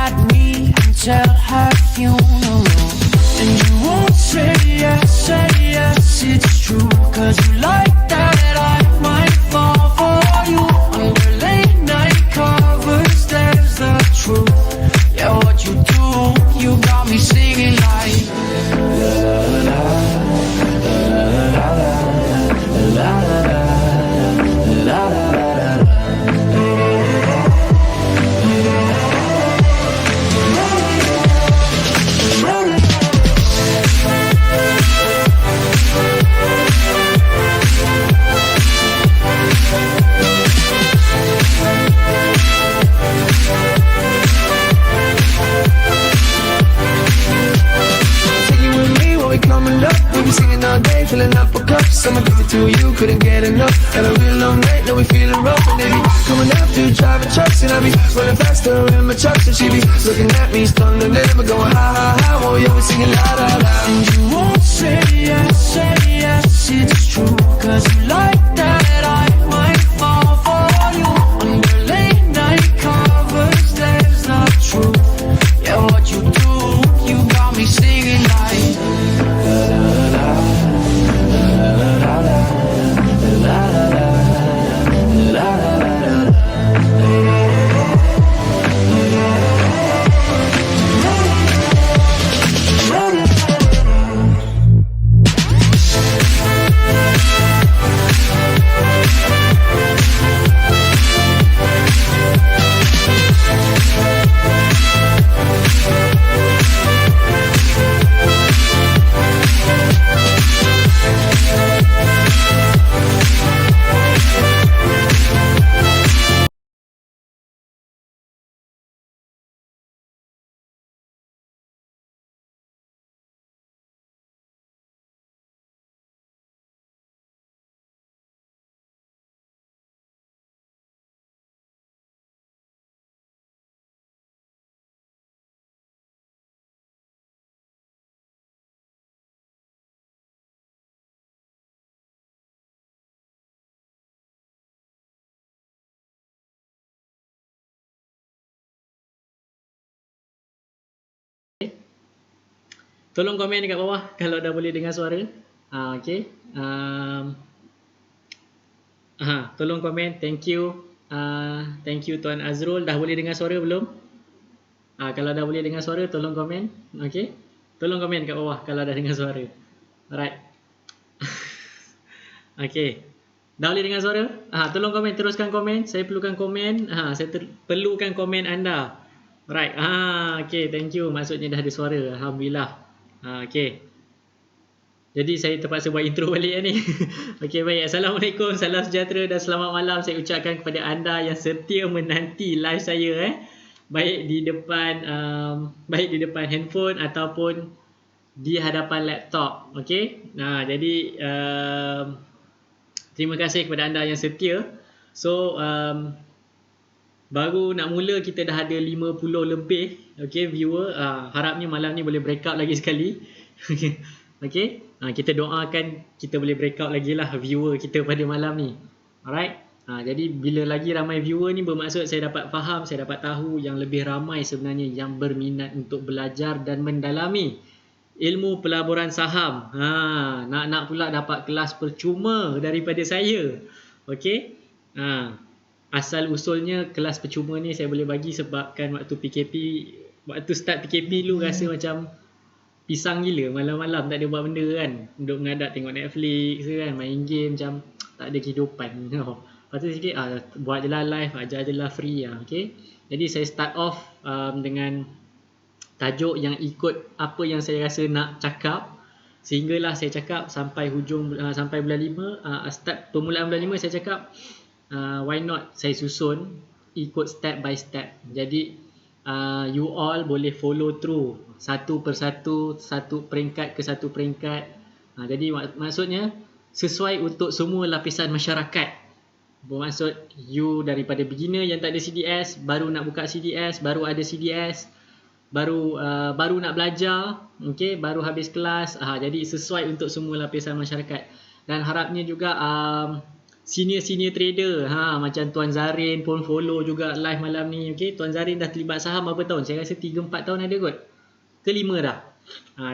at me until her funeral. And you won't say yes, it's true. Cause you like that I might fall for you. Under late night covers, there's the truth. Yeah, what you do, you got me singing like la la la la la la la la. All day, filling up a cup. I'm addicted to you, couldn't get enough. Had a real long night, now we feeling rough. And they be coming after you, driving trucks. And I be running faster in my trucks. And she be looking at me, stunned and never going ha ha ha. Oh, yeah, we singing la la la. And you won't say yes, it's true. Cause you like that I might fall for you. Under late night covers, there's the truth. Yeah, what you do, you got me singing like la la la. Tolong komen dekat bawah kalau dah boleh dengar suara. Okay. Tolong komen. Thank you. Thank you Tuan Azrul. Dah boleh dengar suara belum? Kalau dah boleh dengar suara, tolong komen. Okay. Tolong komen dekat bawah kalau dah dengar suara. Alright. Okay. Dah boleh dengar suara? Tolong komen. Teruskan komen. Saya perlukan komen. Saya perlukan komen anda. Right. Okay. Thank you. Maksudnya dah ada suara. Alhamdulillah. Okay. Jadi saya terpaksa buat intro balik ni. Okay, baik. Assalamualaikum, salam sejahtera dan selamat malam saya ucapkan kepada anda yang setia menanti live saya baik di depan handphone ataupun di hadapan laptop. Okay. Jadi terima kasih kepada anda yang setia. So baru nak mula kita dah ada 50 lebih viewer. Harapnya malam ni boleh breakout lagi sekali. Okay. Kita doakan kita boleh breakout lagi lah viewer kita pada malam ni. Alright. Jadi bila lagi ramai viewer ni bermaksud saya dapat faham, saya dapat tahu yang lebih ramai sebenarnya yang berminat untuk belajar dan mendalami ilmu pelaburan saham. Nak pula dapat kelas percuma daripada saya. Okay. Asal usulnya kelas percuma ni saya boleh bagi sebabkan waktu start PKP dulu rasa macam pisang gila, malam-malam tak ada buat benda kan, duduk mengadap tengok Netflix kan, main game, macam tak ada kehidupan. Lepas tu sikit buat je lah live, ajar je lah free okay? Jadi saya start off dengan tajuk yang ikut apa yang saya rasa nak cakap, sehinggalah saya cakap sampai sampai bulan 5. Start permulaan bulan 5 saya cakap why not saya susun ikut step by step. Jadi you all boleh follow through satu persatu, satu peringkat ke satu peringkat. Jadi maksudnya sesuai untuk semua lapisan masyarakat. Bermaksud you daripada beginner yang tak ada CDS, baru nak buka CDS, baru ada CDS, baru nak belajar, okay, baru habis kelas. Jadi sesuai untuk semua lapisan masyarakat. Dan harapnya juga senior trader, macam Tuan Zarin pun follow juga live malam ni. Okey, Tuan Zarin dah terlibat saham berapa tahun? Saya rasa 3-4 tahun ada kot. Ke 5 dah.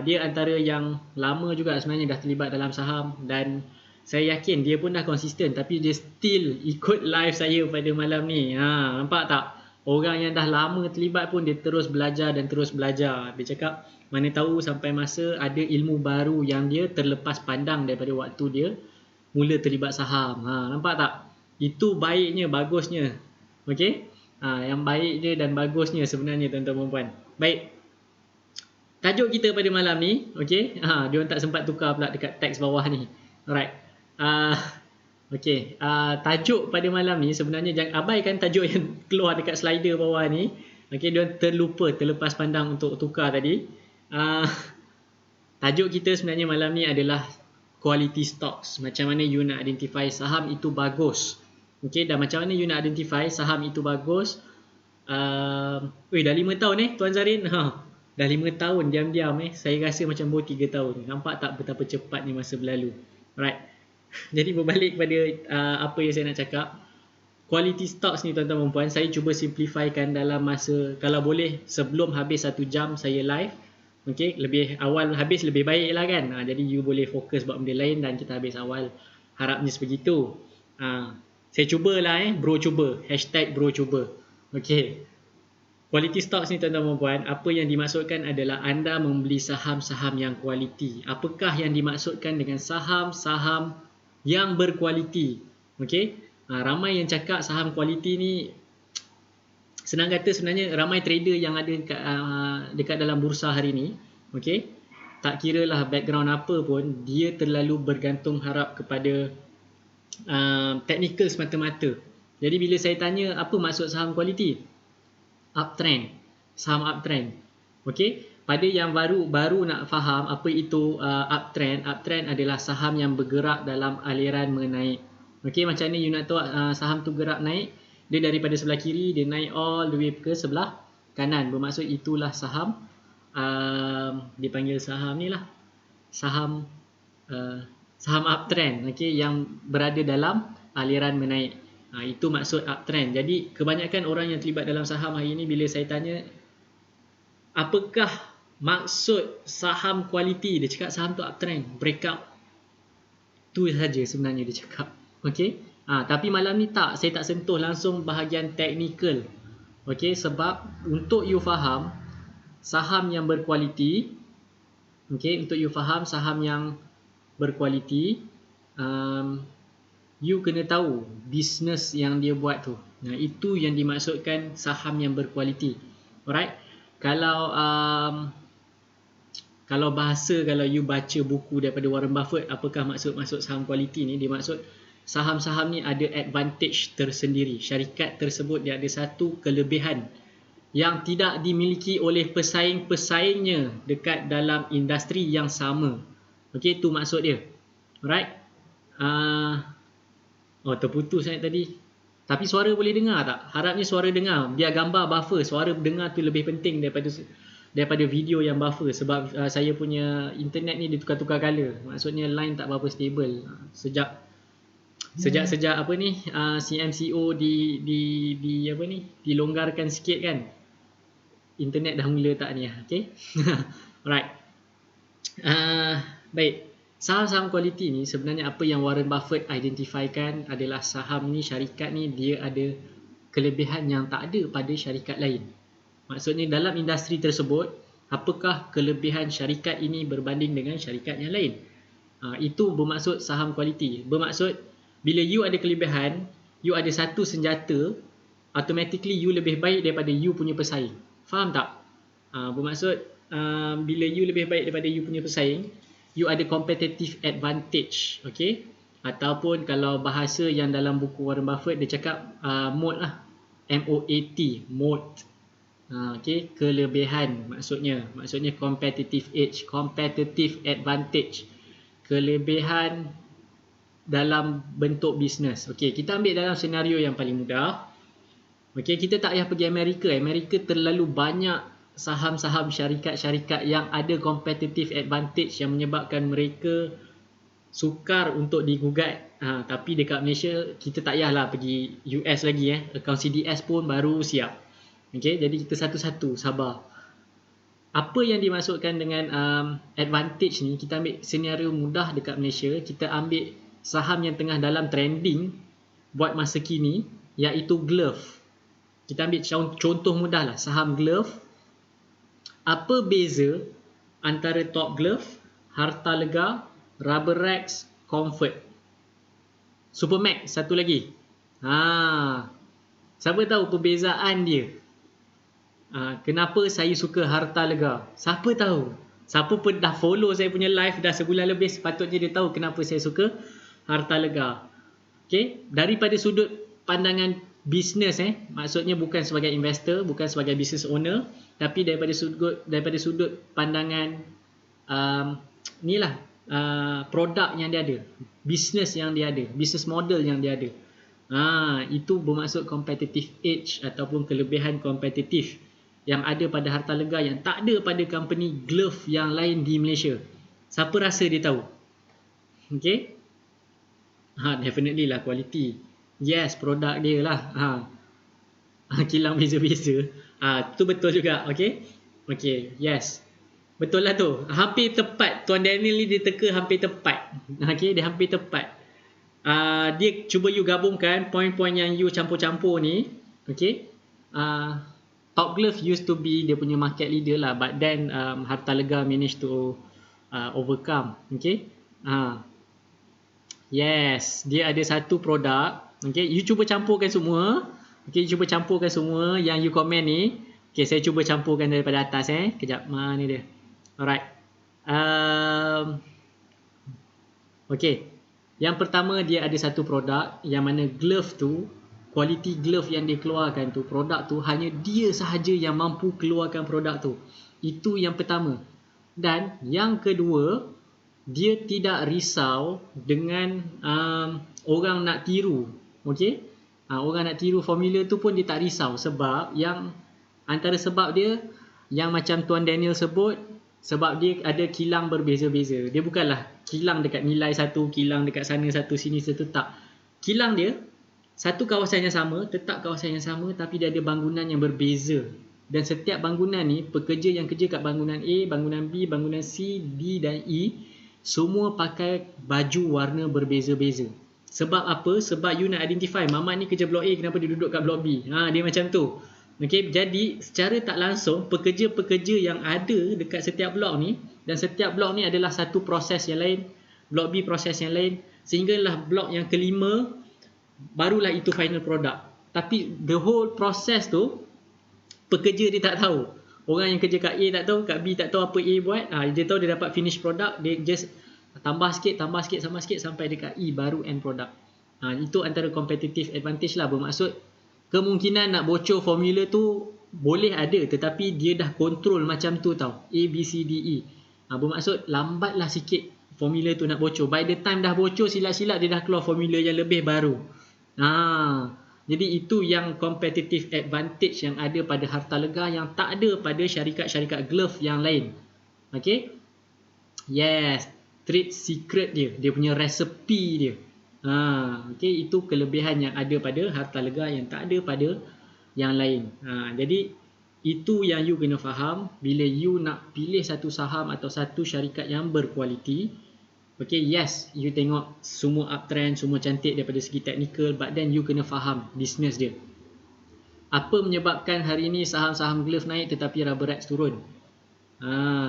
Dia antara yang lama juga sebenarnya dah terlibat dalam saham, dan saya yakin dia pun dah konsisten, tapi dia still ikut live saya pada malam ni. Nampak tak? Orang yang dah lama terlibat pun dia terus belajar dan terus belajar. Dia cakap mana tahu sampai masa ada ilmu baru yang dia terlepas pandang daripada waktu dia mula terlibat saham. Nampak tak? Itu baiknya, bagusnya. Okey? Yang baiknya dan bagusnya sebenarnya tuan-tuan dan puan. Baik. Tajuk kita pada malam ni, okey? Dia orang tak sempat tukar pula dekat teks bawah ni. Alright. Okey. Tajuk pada malam ni sebenarnya jangan abaikan tajuk yang keluar dekat slider bawah ni. Okey, dia orang terlepas pandang untuk tukar tadi. Tajuk kita sebenarnya malam ni adalah quality stocks. Macam mana you nak identify saham itu bagus. Okey, dan macam mana you nak identify saham itu bagus. Dah 5 tahun Tuan Zarin. Dah 5 tahun diam-diam Saya rasa macam baru 3 tahun. Nampak tak betapa cepatnya masa berlalu. Right. Jadi berbalik kepada apa yang saya nak cakap. Quality stocks ni tuan-tuan dan puan, saya cuba simplifykan dalam masa, kalau boleh sebelum habis 1 jam saya live. Okey, lebih awal habis lebih baik lah kan. Jadi you boleh fokus buat benda lain dan kita habis awal. Harapnya sebegitu. Saya cubalah bro cuba. #bro cuba. Okey. Quality stocks ni tuan-tuan dan puan, apa yang dimaksudkan adalah anda membeli saham-saham yang kualiti. Apakah yang dimaksudkan dengan saham-saham yang berkualiti? Okey. Ramai yang cakap saham kualiti ni, senang kata sebenarnya ramai trader yang ada dekat dalam bursa hari ni, okey, tak kira lah background apa pun, dia terlalu bergantung harap kepada technical semata-mata. Jadi bila saya tanya apa maksud saham kualiti? Uptrend, saham uptrend. Okey, pada yang baru nak faham apa itu uptrend. Uptrend adalah saham yang bergerak dalam aliran menaik. Okey, macam ni you nak tahu saham tu gerak naik, dia daripada sebelah kiri dia naik all the way ke sebelah kanan. Bermaksud itulah saham dipanggil saham ni lah. Saham uptrend, okey, yang berada dalam aliran menaik. Itu maksud uptrend. Jadi kebanyakan orang yang terlibat dalam saham hari ini, bila saya tanya apakah maksud saham kualiti, dia cakap saham tu uptrend, breakout. Tu saja sebenarnya dia cakap. Okey. Tapi malam ni saya tak sentuh langsung bahagian teknikal. Okey, sebab untuk you faham saham yang berkualiti, okey, untuk you faham saham yang berkualiti, you kena tahu bisnes yang dia buat tu. Itu yang dimaksudkan saham yang berkualiti. Alright. Kalau bahasa, kalau you baca buku daripada Warren Buffett, apakah maksud saham kualiti ni? Dia maksud saham-saham ni ada advantage tersendiri. Syarikat tersebut dia ada satu kelebihan yang tidak dimiliki oleh pesaing-pesaingnya dekat dalam industri yang sama. Okey, tu maksud dia. Alright. Terputus tadi. Tapi suara boleh dengar tak? Harapnya suara dengar. Biar gambar buffer. Suara dengar tu lebih penting daripada video yang buffer. Sebab saya punya internet ni dia tukar-tukar color. Maksudnya line tak berapa stable. Sejak apa ni, CMCO dilonggarkan sikit kan. Internet dah mula tak ni. Okay. Alright. Baik. Saham-saham kualiti ni sebenarnya apa yang Warren Buffett identifikan adalah saham ni, syarikat ni dia ada kelebihan yang tak ada pada syarikat lain. Maksudnya dalam industri tersebut, apakah kelebihan syarikat ini berbanding dengan syarikat yang lain? Itu bermaksud saham kualiti. Bermaksud bila you ada kelebihan, you ada satu senjata, automatically you lebih baik daripada you punya pesaing. Faham tak? Bermaksud bila you lebih baik daripada you punya pesaing, you ada competitive advantage. Okay? Ataupun kalau bahasa yang dalam buku Warren Buffett dia cakap moat lah. M-O-A-T, moat. Okay? Kelebihan maksudnya competitive edge, competitive advantage, kelebihan dalam bentuk bisnes. Okay, kita ambil dalam senario yang paling mudah. Okay, kita tak payah pergi Amerika. Amerika terlalu banyak saham-saham syarikat-syarikat yang ada competitive advantage yang menyebabkan mereka sukar untuk digugat Tapi dekat Malaysia kita tak payahlah pergi US lagi Akaun CDS pun baru siap. Okay, jadi kita satu-satu sabar. Apa yang dimaksudkan dengan advantage ni, kita ambil senario mudah dekat Malaysia, kita ambil saham yang tengah dalam trending buat masa kini, iaitu Glove. Kita ambil contoh mudah lah, saham Glove. Apa beza antara Top Glove, Hartalega, Rubberex, Comfort? Supermax satu lagi. Siapa tahu perbezaan dia? Kenapa saya suka Hartalega? Siapa tahu? Siapa pun dah follow saya punya live dah sebulan lebih, sepatutnya dia tahu kenapa saya suka Hartalega. Okay? Daripada sudut pandangan bisnes, maksudnya bukan sebagai investor, bukan sebagai business owner, tapi daripada sudut pandangan produk yang dia ada, bisnes yang dia ada, business model yang dia ada. Itu bermaksud competitive edge ataupun kelebihan kompetitif yang ada pada Hartalega yang tak ada pada company glove yang lain di Malaysia. Siapa rasa dia tahu? Okay? Definitely lah quality. Yes, produk dia lah. Kilang beza-beza. Tu betul juga. Okay? Okay, yes. Betul lah tu. Hampir tepat. Tuan Daniel ni dia teka hampir tepat. Okay, dia hampir tepat. Dia cuba you gabungkan poin-poin yang you campur-campur ni. Okay. Top Glove used to be dia punya market leader lah. But then Hartalega managed to overcome. Okay. Yes, dia ada satu produk. Okay, you cuba campurkan semua. Okay, you cuba campurkan semua yang you komen ni. Okay, saya cuba campurkan daripada atas. Kejap, mana dia? Alright. Okay. Yang pertama, dia ada satu produk yang mana glove tu, quality glove yang dia keluarkan tu, produk tu hanya dia sahaja yang mampu keluarkan produk tu. Itu yang pertama. Dan yang kedua, dia tidak risau dengan orang nak tiru. Okay? Orang nak tiru formula tu pun dia tak risau. Sebab yang antara sebab dia, yang macam Tuan Daniel sebut, sebab dia ada kilang berbeza-beza. Dia bukanlah kilang dekat nilai satu, kilang dekat sana satu, sini satu, tak. Kilang dia satu kawasan yang sama, tetap kawasan yang sama, tapi dia ada bangunan yang berbeza. Dan setiap bangunan ni, pekerja yang kerja kat bangunan A, bangunan B, bangunan C, D dan E, semua pakai baju warna berbeza-beza. Sebab apa? Sebab you nak identify Mamat ni kerja blok A, kenapa dia duduk kat blok B. Dia macam tu. Okay, jadi secara tak langsung pekerja-pekerja yang ada dekat setiap blok ni, dan setiap blok ni adalah satu proses yang lain, blok B proses yang lain, sehinggalah blok yang kelima barulah itu final product. Tapi the whole process tu pekerja dia tak tahu. Orang yang kerja kat A tak tahu, kat B tak tahu apa A buat. Dia tahu dia dapat finish product, dia just tambah sikit sampai dekat E baru end product. Itu antara competitive advantage lah. Bermaksud kemungkinan nak bocor formula tu boleh ada, tetapi dia dah kontrol macam tu tau. A, B, C, D, E. Bermaksud lambatlah sikit formula tu nak bocor. By the time dah bocor, silap-silap dia dah keluar formula yang lebih baru. Jadi itu yang competitive advantage yang ada pada Hartalega yang tak ada pada syarikat-syarikat glove yang lain. Okay? Yes. Trade secret dia. Dia punya resepi dia. Okay, itu kelebihan yang ada pada Hartalega yang tak ada pada yang lain. Jadi itu yang you kena faham bila you nak pilih satu saham atau satu syarikat yang berkualiti. Okay, yes, you tengok semua uptrend, semua cantik daripada segi technical, but then you kena faham business dia. Apa menyebabkan hari ini saham-saham glove naik tetapi Rubberex turun?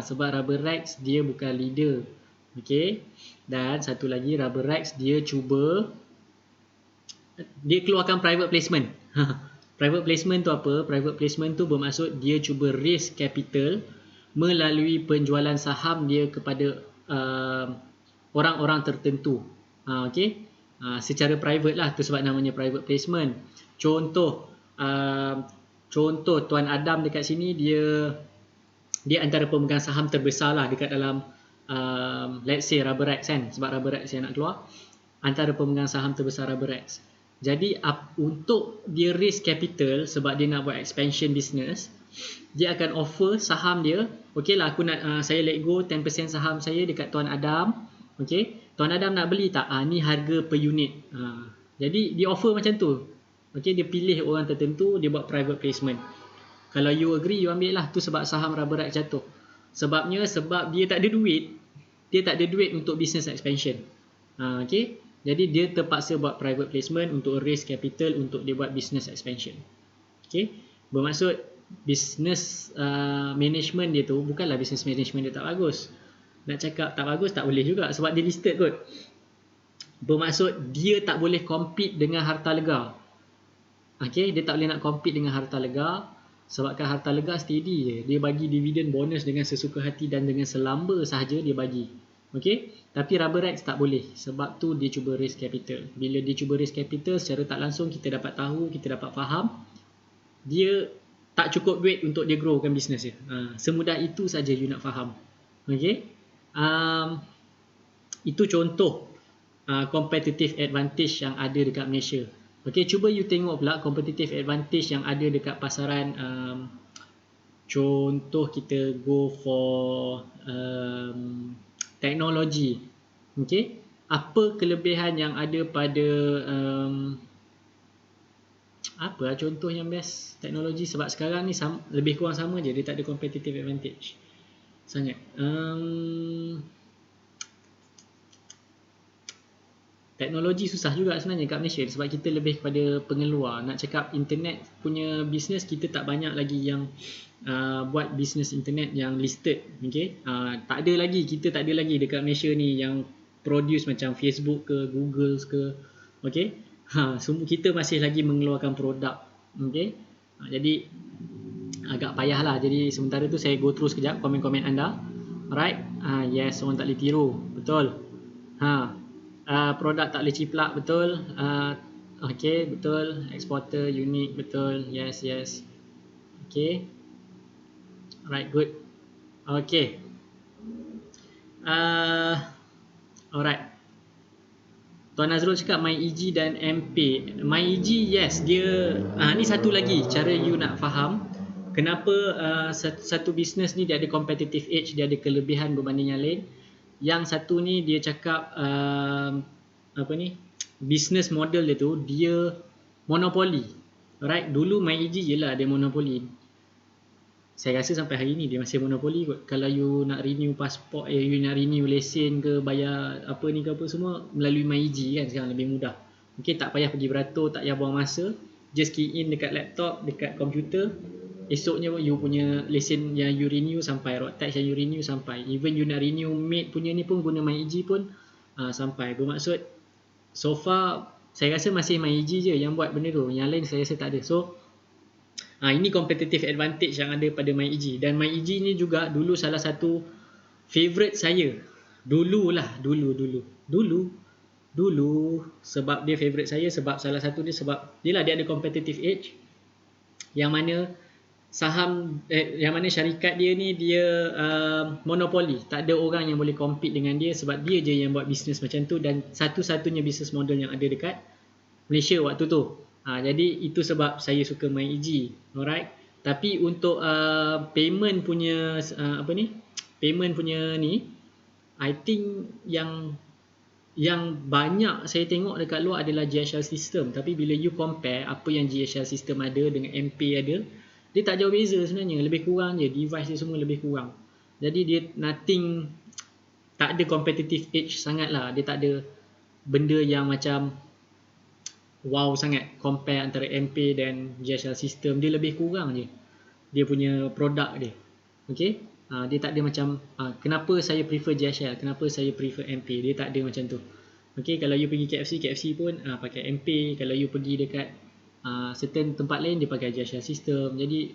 Sebab Rubberex dia bukan leader. Okay, dan satu lagi, Rubberex dia keluarkan private placement. Private placement tu apa? Private placement tu bermaksud dia cuba raise capital melalui penjualan saham dia kepada orang-orang tertentu. Okay, secara private lah, tu sebab namanya private placement. Contoh Tuan Adam dekat sini, dia antara pemegang saham terbesar lah dekat dalam let's say Rubberex kan, sebab Rubberex yang nak keluar, antara pemegang saham terbesar Rubberex. Jadi untuk dia raise capital sebab dia nak buat expansion business, dia akan offer saham dia. Okay lah, aku nak saya let go 10% saham saya dekat Tuan Adam. Okay, Tuan Adam nak beli tak? Ni harga per unit. Jadi dia offer macam tu. Okay, dia pilih orang tertentu, dia buat private placement. Kalau you agree, you ambil lah. Tu sebab saham Rubberite jatuh. Sebab dia tak ada duit. Dia tak ada duit untuk business expansion. Okay. Jadi dia terpaksa buat private placement untuk raise capital untuk dia buat business expansion. Okay. Bermaksud business management dia tu bukanlah business management dia tak bagus. Nak cakap tak bagus tak boleh juga sebab dia listed kot. Bermaksud dia tak boleh compete dengan harta lega. Okay. Dia tak boleh nak compete dengan harta lega sebabkan harta lega steady je. Dia bagi dividen bonus dengan sesuka hati dan dengan selamba sahaja dia bagi. Okay. Tapi Rubberite tak boleh. Sebab tu dia cuba raise capital. Bila dia cuba raise capital, secara tak langsung kita dapat tahu, kita dapat faham dia tak cukup duit untuk dia growkan bisnes dia. Semudah itu saja you nak faham. Okay. Itu contoh competitive advantage yang ada dekat Malaysia. Okay, cuba you tengok pula competitive advantage yang ada dekat pasaran. Contoh kita go for teknologi. Okay. Apa kelebihan yang ada pada apa contoh yang best teknologi? Sebab sekarang ni lebih kurang sama je. Dia tak ada competitive advantage sangat. Teknologi susah juga sebenarnya kat Malaysia sebab kita lebih kepada pengeluar. Nak cakap internet punya business, kita tak banyak lagi yang buat business internet yang listed. Okay? Tak ada lagi, kita tak ada lagi dekat Malaysia ni yang produce macam Facebook ke, Google ke. Okay? Semua kita masih lagi mengeluarkan produk. Okay? Jadi agak payah lah. Jadi sementara tu saya go through sekejap komen-komen anda. Alright? Yes, orang tak boleh tiru. Betul. Produk tak boleh ciplak. Betul. Okay, betul. Exporter unique. Betul. Yes. Okay. Alright, good. Okay. Alright. Tuan Nazrul cakap MyEG dan MP. MyEG, yes, dia ni satu lagi cara you nak faham kenapa satu bisnes ni dia ada competitive edge, dia ada kelebihan berbanding yang lain. Yang satu ni dia cakap business model dia tu dia monopoli. Alright, dulu MyEG jelah dia monopoli. Saya rasa sampai hari ni dia masih monopoli kot. Kalau you nak renew pasport, you nak renew lesen ke, bayar apa ni ke apa semua melalui MyEG kan sekarang lebih mudah. Okay, tak payah pergi beratur, tak payah buang masa. Just key in dekat laptop, dekat komputer. Esoknya you punya lesen yang you renew sampai, road tax yang you renew sampai. Even you nak renew maid punya ni pun guna MyEG pun sampai. Bermaksud so far saya rasa masih MyEG je yang buat benda tu. Yang lain saya rasa tak ada. So ini competitive advantage yang ada pada MyEG. Dan MyEG ni juga dulu salah satu favourite saya. Dulu sebab dia favourite saya, sebab salah satu dia sebab dia ada competitive edge yang mana yang mana syarikat dia ni dia monopoli. Tak ada orang yang boleh compete dengan dia sebab dia je yang buat bisnes macam tu dan satu-satunya business model yang ada dekat Malaysia waktu tu. Jadi itu sebab saya suka MyEG. Alright. Tapi untuk payment punya payment punya ni, I think yang banyak saya tengok dekat luar adalah GHL system. Tapi bila you compare apa yang GHL system ada dengan MP ada, dia tak jauh beza sebenarnya. Lebih kurang je, device dia semua lebih kurang. Jadi dia tak ada competitive edge sangat lah. Dia tak ada benda yang macam wow sangat compare antara MP dan GHL system. Dia lebih kurang je dia punya produk dia. Okay. Dia tak ada macam kenapa saya prefer GHL, kenapa saya prefer MP. Dia tak ada macam tu. Okay. Kalau you pergi KFC pun pakai MP. Kalau you pergi dekat certain tempat lain dia pakai GHL system. Jadi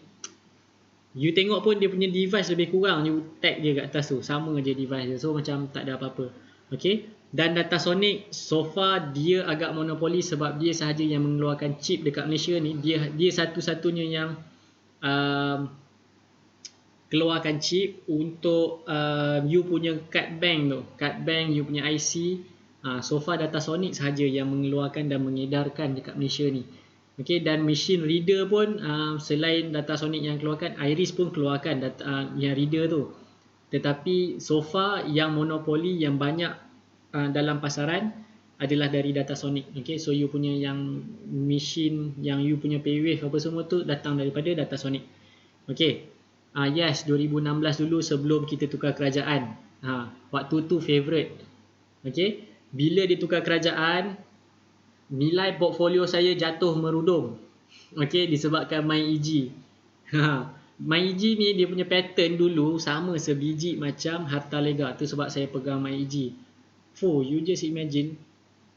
you tengok pun dia punya device lebih kurang, you tag je kat atas tu, sama je device dia. So macam tak ada apa-apa. Okay. Dan Datasonic so far dia agak monopoli sebab dia sahaja yang mengeluarkan chip dekat Malaysia ni. Dia satu-satunya yang keluarkan chip untuk you punya card bank tu. Card bank, you punya IC. So far Datasonic sahaja yang mengeluarkan dan mengedarkan dekat Malaysia ni. Okay, dan machine reader pun selain Datasonic yang keluarkan, Iris pun keluarkan yang reader tu. Tetapi so far yang monopoli yang banyak dalam pasaran adalah dari Datasonic. Okay, so you punya yang machine, yang you punya paywave apa semua tu datang daripada Datasonic. Okay, yes, 2016 dulu sebelum kita tukar kerajaan, waktu tu favourite. Okay, bila dia tukar kerajaan, nilai portfolio saya jatuh merudum. Okay, disebabkan MyEG. MyEG ni dia punya pattern dulu sama sebiji macam Hartalega tu, sebab saya pegang MyEG. You just imagine,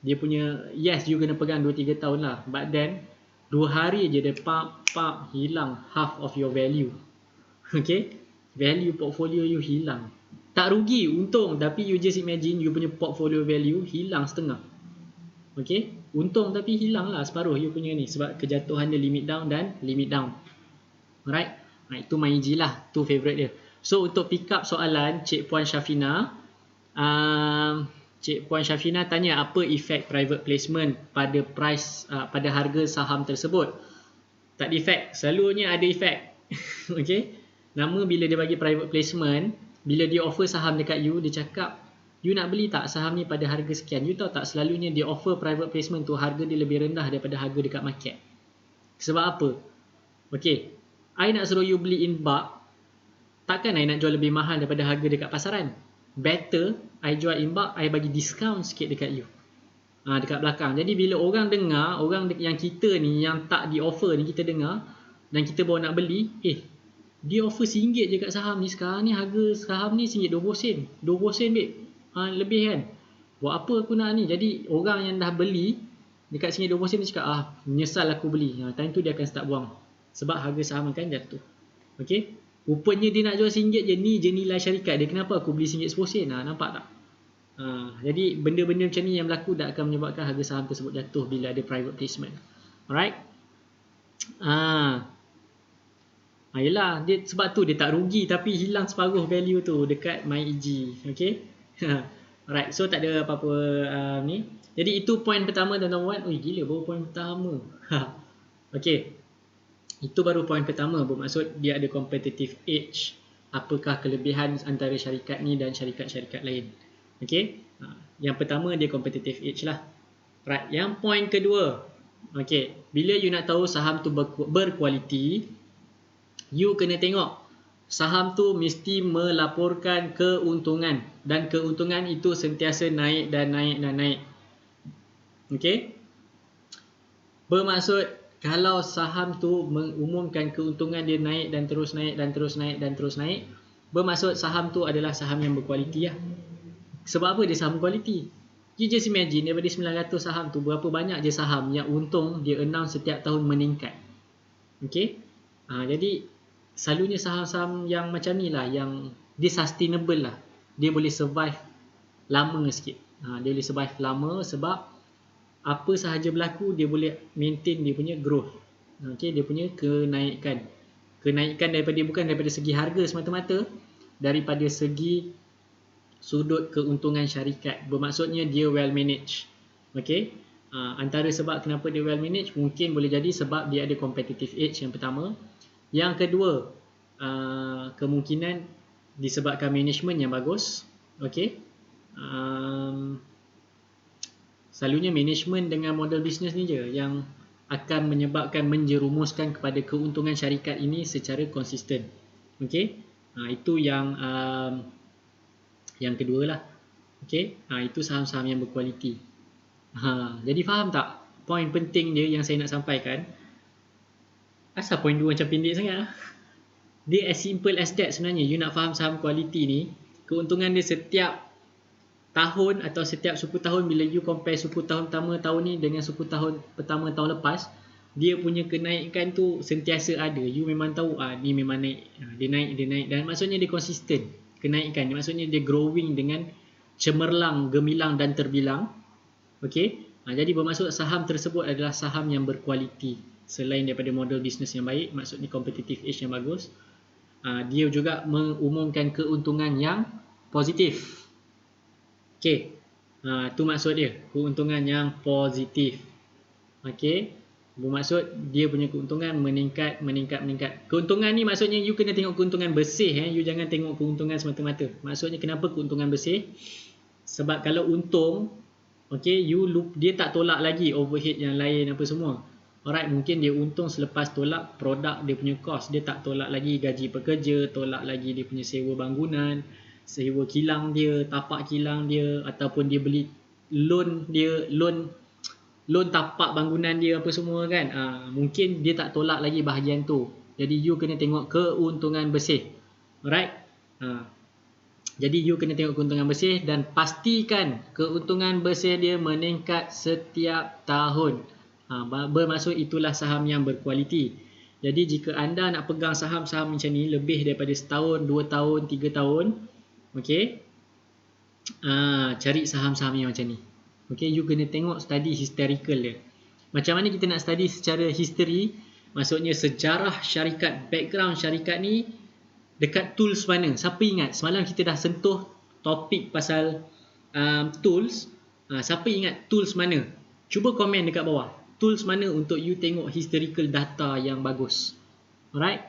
dia punya, yes, you kena pegang 2-3 tahun lah, but then 2 hari je dia hilang half of your value. Okay, value portfolio you hilang. Tak rugi, untung, tapi you just imagine you punya portfolio value hilang setengah. Okay, untung tapi hilang lah separuh you punya ni, sebab kejatuhan dia limit down dan limit down. Alright, itu MyEG lah, tu favourite dia. So untuk pick up soalan Cik Puan Syafina, Cik Puan Syafina tanya apa efek private placement pada price, pada harga saham tersebut. Tak ada efek, selalunya ada efek. Okay, nama bila dia bagi private placement, bila dia offer saham dekat you, dia cakap, you nak beli tak saham ni pada harga sekian. You tahu tak, selalunya dia offer private placement tu harga dia lebih rendah daripada harga dekat market. Sebab apa? Okay, I nak suruh you beli in bulk, takkan I nak jual lebih mahal daripada harga dekat pasaran. Better I jual in bulk, I bagi discount sikit dekat you, dekat belakang. Jadi bila orang dengar, orang yang kita ni, yang tak di offer ni, kita dengar dan kita baru nak beli, dia offer RM1 je kat saham ni, sekarang ni harga saham ni RM1.20 sen. 20 sen babe, lebih kan. Buat apa aku nak ni? Jadi orang yang dah beli dekat RM1.20 sen, dia cakap, menyesal aku beli. Time tu dia akan start buang, sebab harga saham akan jatuh. Okay, rupanya dia nak jual RM1 je, ni je nilai syarikat dia, kenapa aku beli RM1.10 sen? Nampak tak? Jadi benda-benda macam ni yang berlaku dah akan menyebabkan harga saham tersebut jatuh bila ada private placement. Alright, yelah, dia, sebab tu dia tak rugi tapi hilang separuh value tu dekat MyEG. Okay. Alright, so tak ada apa-apa ni. Jadi itu point pertama tuan-tuan. Gila, baru point pertama. Okay, itu baru point pertama, bermaksud dia ada competitive edge. Apakah kelebihan antara syarikat ni dan syarikat-syarikat lain. Okay, yang pertama dia competitive edge lah. Right, yang point kedua, okay, bila you nak tahu saham tu berkualiti, you kena tengok saham tu mesti melaporkan keuntungan, dan keuntungan itu sentiasa naik dan naik dan naik. Okay, bermaksud kalau saham tu mengumumkan keuntungan dia naik dan terus naik dan terus naik dan terus naik, bermaksud saham tu adalah saham yang berkualiti lah. Sebab apa dia saham kualiti? You just imagine, daripada 900 saham tu, berapa banyak je saham yang untung dia announce setiap tahun meningkat. Okay, jadi selalunya saham-saham yang macam ni lah, yang dia sustainable lah, dia boleh survive lama sikit. Dia boleh survive lama sebab apa sahaja berlaku, dia boleh maintain dia punya growth. Okay, dia punya kenaikan daripada, bukan daripada segi harga semata-mata, daripada segi sudut keuntungan syarikat. Bermaksudnya dia well managed. Okay, antara sebab kenapa dia well managed, mungkin boleh jadi sebab dia ada competitive edge, yang pertama. Yang kedua, kemungkinan disebabkan management yang bagus. Okay, selalunya management dengan model bisnes ni je yang akan menyebabkan, menjerumuskan kepada keuntungan syarikat ini secara konsisten. Okay, itu yang kedua lah. Okay, itu saham-saham yang berkualiti. Jadi faham tak poin penting dia yang saya nak sampaikan? Asal poin 2 macam pendek sangat? Dia as simple as that sebenarnya. You nak faham saham kualiti ni, keuntungan dia setiap tahun atau setiap 10 tahun, bila you compare 10 tahun pertama tahun ni dengan 10 tahun pertama tahun lepas, dia punya kenaikan tu sentiasa ada. You memang tahu, ni memang naik, dia naik, dan maksudnya dia konsisten kenaikan. Maksudnya dia growing dengan cemerlang, gemilang dan terbilang. Okay, jadi bermaksud saham tersebut adalah saham yang berkualiti. Selain daripada model bisnes yang baik, maksudnya competitive edge yang bagus, dia juga mengumumkan keuntungan yang positif. Okay, tu maksud dia, keuntungan yang positif. Okay, bermaksud dia punya keuntungan meningkat. Keuntungan ni maksudnya you kena tengok keuntungan bersih. You jangan tengok keuntungan semata-mata. Maksudnya kenapa keuntungan bersih? Sebab kalau untung, okay, dia tak tolak lagi overhead yang lain apa semua. Alright, mungkin dia untung selepas tolak produk dia punya cost. Dia tak tolak lagi gaji pekerja, tolak lagi dia punya sewa bangunan, sewa kilang dia, tapak kilang dia, ataupun dia beli loan tapak bangunan dia apa semua kan. Mungkin dia tak tolak lagi bahagian tu. Jadi you kena tengok keuntungan bersih. Alright. Jadi you kena tengok keuntungan bersih dan pastikan keuntungan bersih dia meningkat setiap tahun. Bermaksud itulah saham yang berkualiti. Jadi jika anda nak pegang saham-saham macam ni lebih daripada setahun, 2 tahun, 3 tahun, okay, cari saham-saham yang macam ni. Okay, you kena tengok study historical dia. Macam mana kita nak study secara history, maksudnya sejarah syarikat, background syarikat ni dekat tools mana. Siapa ingat semalam kita dah sentuh topik pasal tools. Siapa ingat tools mana? Cuba komen dekat bawah. Tools mana untuk you tengok historical data yang bagus. Alright.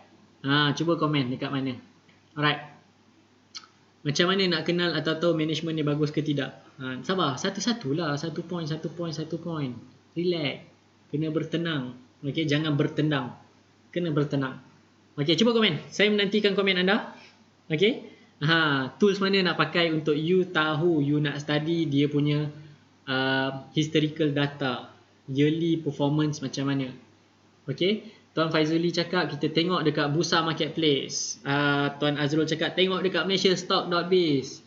Cuba komen dekat mana. Alright. Macam mana nak kenal atau tahu management ni bagus ke tidak? Sabar, satu-satulah, satu point. Relax. Kena bertenang. Okay, jangan bertendang. Kena bertenang. Okay, cuba komen. Saya menantikan komen anda. Okay. Tools mana nak pakai untuk you tahu, you nak study dia punya historical data. Yearly performance macam mana. Okay. Tuan Faizuli cakap kita tengok dekat Bursa Marketplace. Tuan Azrul cakap tengok dekat Malaysia Stock.biz.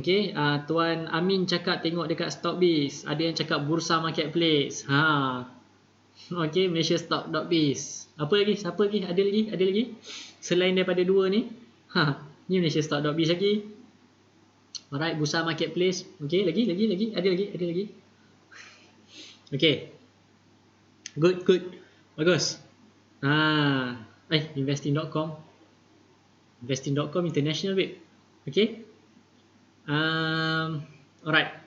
Okay. Tuan Amin cakap tengok dekat Stockbiz. Ada yang cakap Bursa Marketplace. Okay, Malaysia Stock.biz. Apa lagi? Siapa lagi? Ada lagi? Selain daripada dua ni. Ni Malaysia Stock.biz lagi. Alright, Bursa Marketplace. Okay, lagi. Ada lagi. Okay. Good. Bagus. Investing.com. Investing.com international web. Okay. Alright.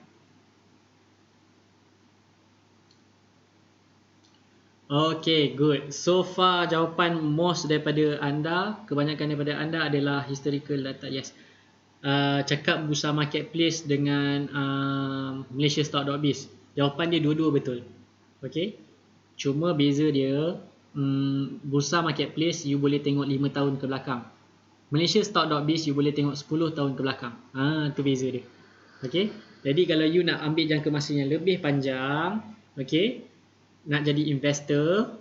Okay, good. So far jawapan most daripada anda, kebanyakan daripada anda adalah historical data. Yes. Cakap Bursa Marketplace dengan Malaysia Stock.biz. Jawapan dia dua-dua betul. Okay. Cuma beza dia, Bursa Marketplace you boleh tengok 5 tahun ke belakang. Malaysia Stock.biz you boleh tengok 10 tahun ke belakang. Tu beza dia. Okay. Jadi kalau you nak ambil jangka masa yang lebih panjang, okay, nak jadi investor,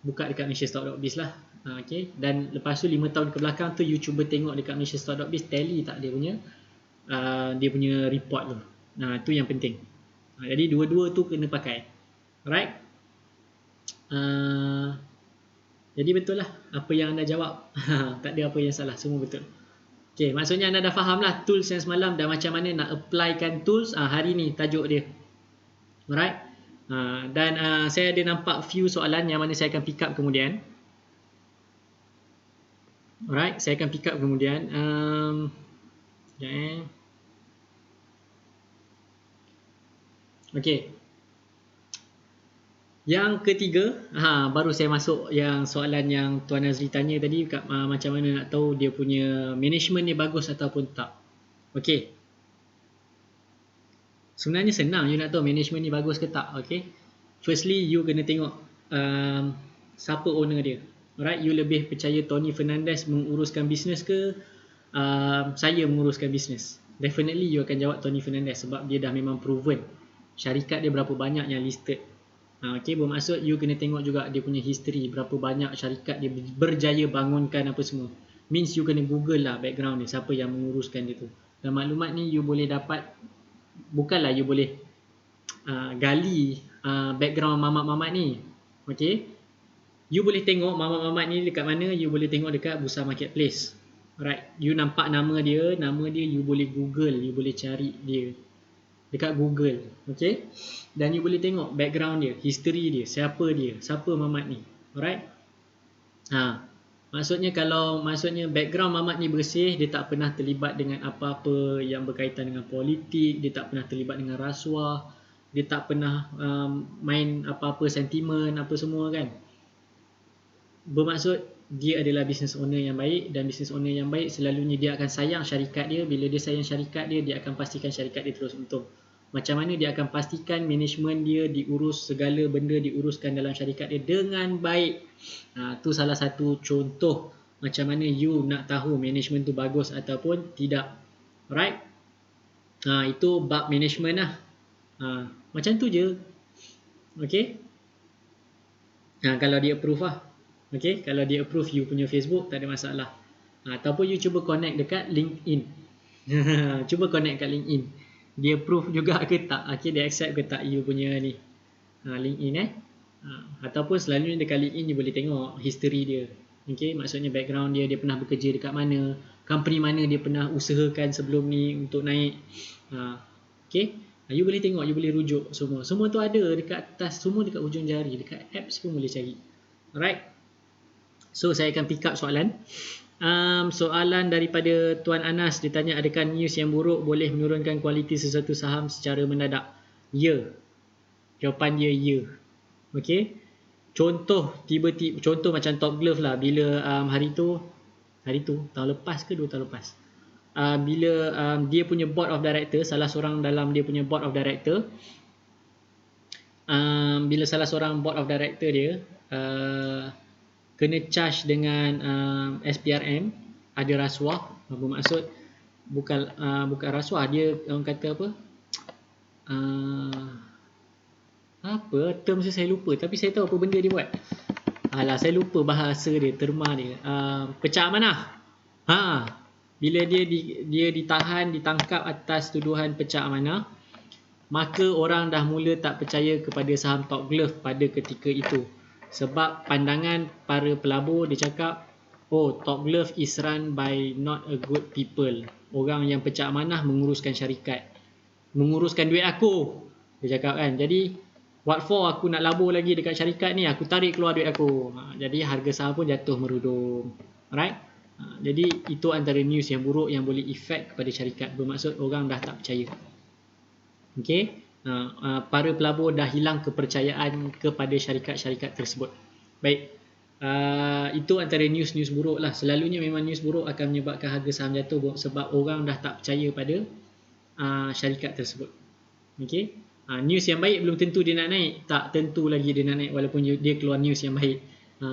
buka dekat Malaysia Stock.biz lah. Okay. Dan lepas tu 5 tahun ke belakang tu you cuba tengok dekat Malaysia Stock.biz tally tak dia punya report tu. Tu yang penting. Jadi dua-dua tu kena pakai. Alright. Jadi betul lah apa yang anda jawab. Tak ada apa yang salah, semua betul. Okay, maksudnya anda dah faham lah tools yang semalam dan macam mana nak applykan tools hari ni tajuk dia. Alright. Dan saya ada nampak few soalan yang mana saya akan pick up kemudian. Alright, saya akan pick up kemudian. Okay. Yang ketiga, baru saya masuk yang soalan yang Tuan Azri tanya tadi, macam mana nak tahu dia punya management ni bagus ataupun tak. Okay. Sebenarnya senang you nak tahu management ni bagus ke tak. Okay. Firstly, you kena tengok siapa owner dia. Alright, you lebih percaya Tony Fernandez menguruskan bisnes ke saya menguruskan bisnes? Definitely you akan jawab Tony Fernandez sebab dia dah memang proven. Syarikat dia berapa banyak yang listed. Okay, bermaksud you kena tengok juga dia punya history, berapa banyak syarikat dia berjaya bangunkan apa semua. Means you kena google lah background dia, siapa yang menguruskan dia tu. Dan maklumat ni you boleh dapat, bukanlah you boleh gali background mamat-mamat ni. Okay, you boleh tengok mamat-mamat ni dekat mana, you boleh tengok dekat Bursa Marketplace. Alright, you nampak nama dia you boleh google, you boleh cari dia dekat Google. Okay, dan you boleh tengok background dia, history dia, siapa mamat ni. Alright. Maksudnya background mamat ni bersih, dia tak pernah terlibat dengan apa-apa yang berkaitan dengan politik, dia tak pernah terlibat dengan rasuah, dia tak pernah main apa-apa sentimen apa semua kan. Bermaksud dia adalah business owner yang baik, dan business owner yang baik selalunya dia akan sayang syarikat dia. Bila dia sayang syarikat dia, dia akan pastikan syarikat dia terus untung. Macam mana dia akan pastikan management dia diurus, segala benda diuruskan dalam syarikat dia dengan baik. Tu salah satu contoh macam mana you nak tahu management tu bagus ataupun tidak. Alright? Itu bab management lah. Macam tu je. Okay? Kalau dia approve lah. Okay? Kalau dia approve you punya Facebook, tak ada masalah. Ataupun you cuba connect dekat LinkedIn. Cuba connect kat LinkedIn. Dia approve juga ke tak? Okay, dia accept ke tak you punya ni LinkedIn ataupun selalunya dekat LinkedIn you boleh tengok history dia. Okay, maksudnya background dia, dia pernah bekerja dekat mana, company mana dia pernah usahakan sebelum ni untuk naik. Okay, you boleh tengok, you boleh rujuk semua. Semua tu ada dekat atas, semua dekat ujung jari, dekat apps pun boleh cari. Alright, so saya akan pick up soalan. Soalan daripada Tuan Anas, dia tanya, adakah news yang buruk boleh menurunkan kualiti sesuatu saham secara mendadak? Ya. Jawapan dia ya. Okey. Contoh contoh macam Top Glove lah, bila hari tu tahun lepas ke 2 tahun lepas, bila dia punya board of director, salah seorang dalam dia punya board of director, bila salah seorang board of director dia kena charge dengan SPRM, ada rasuah. Bermaksud bukan rasuah, dia orang kata apa term saya lupa, tapi saya tahu apa benda dia buat. Saya lupa bahasa dia, terma dia. Pecah amanah. Bila dia ditangkap atas tuduhan pecah amanah, maka orang dah mula tak percaya kepada saham Top Glove pada ketika itu. Sebab pandangan para pelabur, dia cakap, Top Glove is run by not a good people. Orang yang pecah amanah menguruskan syarikat, menguruskan duit aku, dia cakap kan. Jadi what for aku nak labur lagi dekat syarikat ni, aku tarik keluar duit aku. Jadi harga saham pun jatuh merudum. Alright. Jadi itu antara news yang buruk yang boleh efek kepada syarikat. Bermaksud orang dah tak percaya. Okay. Para pelabur dah hilang kepercayaan kepada syarikat-syarikat tersebut. Baik, itu antara news buruk lah. Selalunya memang news buruk akan menyebabkan harga saham jatuh sebab orang dah tak percaya pada syarikat tersebut. Okay. News yang baik belum tentu dia nak naik, tak tentu lagi dia nak naik walaupun dia keluar news yang baik.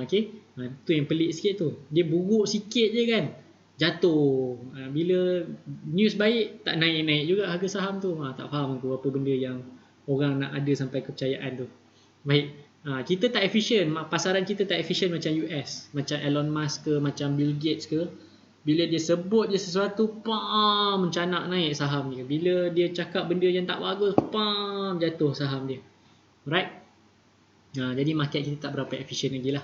Okay. Tu yang pelik sikit tu, dia buruk sikit je kan jatuh. Bila news baik tak naik juga harga saham tu. Tak faham aku apa benda yang orang nak ada sampai kepercayaan tu. Baik, kita tak efisien, pasaran kita tak efisien macam US, macam Elon Musk ke, macam Bill Gates ke. Bila dia sebut je sesuatu, mencanak naik saham dia. Bila dia cakap benda yang tak bagus, jatuh saham dia. Alright. Jadi market kita tak berapa efisien lagi lah.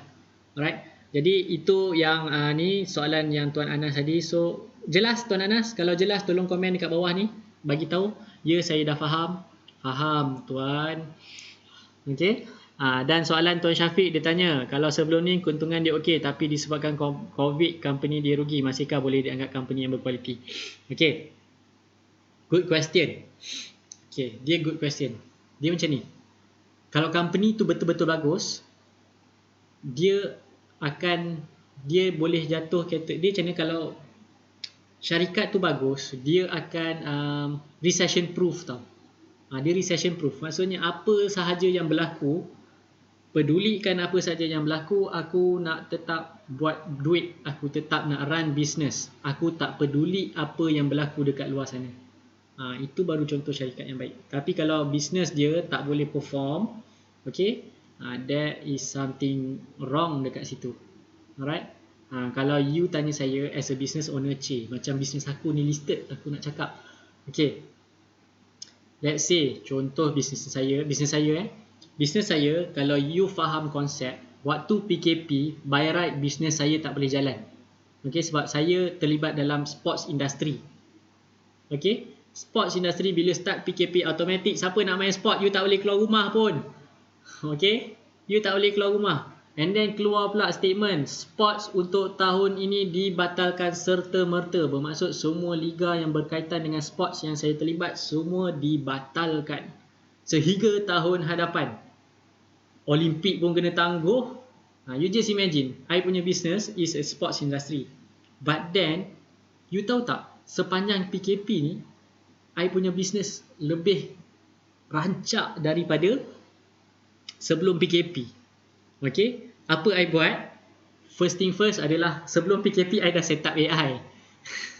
Alright. Jadi itu yang ni soalan yang Tuan Anas tadi. So jelas Tuan Anas? Kalau jelas tolong komen dekat bawah ni, bagi tahu ya saya dah faham. Faham Tuan. Okey. Dan soalan Tuan Syafiq, dia tanya, kalau sebelum ni keuntungan dia okey tapi disebabkan COVID company dia rugi, masihkah boleh dianggap company yang berkualiti? Okey. Good question. Okey, dia good question. Dia macam ni. Kalau company tu betul-betul bagus, dia boleh jatuh category dia macam ni. Kalau syarikat tu bagus, dia akan recession proof tau. Dia recession proof. Maksudnya apa sahaja yang berlaku, pedulikan apa sahaja yang berlaku, aku nak tetap buat duit, aku tetap nak run business, aku tak peduli apa yang berlaku dekat luar sana. Itu baru contoh syarikat yang baik. Tapi kalau business dia tak boleh perform, okay, there is something wrong dekat situ. Alright. Kalau you tanya saya as a business owner, macam business aku ni listed, aku nak cakap, okay, let's say contoh business saya, kalau you faham konsep, waktu PKP by right business saya tak boleh jalan. Okay, sebab saya terlibat dalam sports industry. Okay, sports industry bila start PKP automatic, siapa nak main sport, you tak boleh keluar rumah pun. Okay, you tak boleh keluar rumah. And then keluar pula statement, sports untuk tahun ini dibatalkan serta-merta. Bermaksud semua liga yang berkaitan dengan sports yang saya terlibat, semua dibatalkan sehingga tahun hadapan. Olimpik pun kena tangguh, You just imagine, I punya business is a sports industry. But then, you tahu tak, sepanjang PKP ni, I punya business lebih rancak daripada sebelum PKP. Okay, apa I buat? First thing first adalah sebelum PKP I dah set up AI.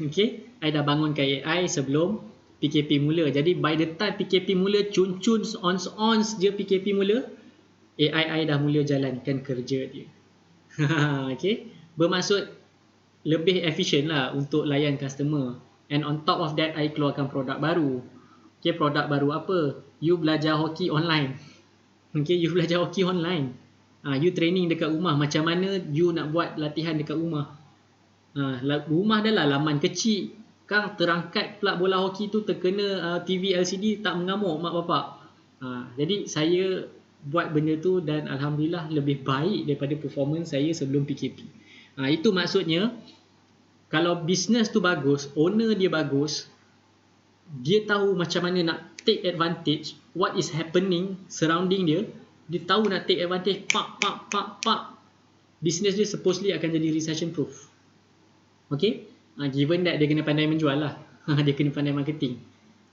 Okay, I dah bangunkan AI sebelum PKP mula. Jadi by the time PKP mula, cun-cun ons je PKP mula, AI I dah mula jalankan kerja dia. Okay, bermaksud lebih efisien lah untuk layan customer. And on top of that, I keluarkan produk baru. Okay, produk baru apa? You belajar hoki online. Okay, you belajar hoki online. You training dekat rumah. Macam mana you nak buat latihan dekat rumah? Rumah dah lah laman kecil. Kang terangkat pula bola hoki tu terkena TV LCD tak mengamuk mak bapak. Jadi saya buat benda tu dan Alhamdulillah lebih baik daripada performance saya sebelum PKP. Itu maksudnya kalau business tu bagus, owner dia bagus, dia tahu macam mana nak take advantage what is happening surrounding dia, dia tahu nak take advantage, business dia supposedly akan jadi recession proof. Okay, given that dia kena pandai menjual lah. Dia kena pandai marketing.